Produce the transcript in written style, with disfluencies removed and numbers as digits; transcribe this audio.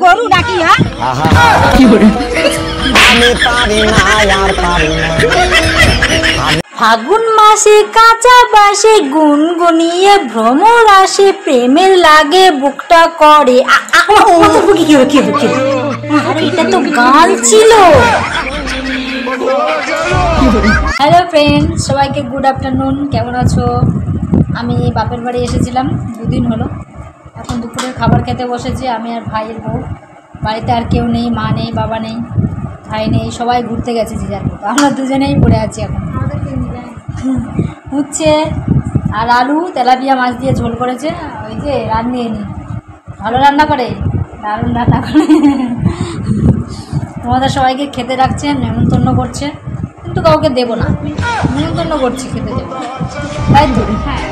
গরু নাকি? ফাগুন মাসে কাঁচা বাসে গুনগুনিয়ে ভ্রমর আসে, প্রেমের লাগে বুকটা করে। এটা তো গান ছিল। হ্যালো ফ্রেন্ড, সবাইকে গুড আফটারনুন। কেমন আছো? আমি বাপের বাড়ি এসেছিলাম, দুদিন হলো। এখন দুপুরের খাবার খেতে বসেছি আমি আর ভাইয়ের বউ। বাড়িতে আর কেউ নেই, মা নেই, বাবা নেই, ভাই নেই, সবাই ঘুরতে গেছে যে যার মতো। আমরা দুজনেই পড়ে আছি এখন। উচ্ছে আর আলু তেলাপিয়া মাছ দিয়ে ঝোল করেছে, ওই যে রান্নিয়ে নি। ভালো রান্না করে, দারুণ রান্না করে। তোমাদের সবাইকে খেতে রাখছে, নেমন্তন্ন করছে, কিন্তু কাউকে দেবো না। নেমন্তন্ন করছি, খেতে দেবো, তাই তো? হ্যাঁ।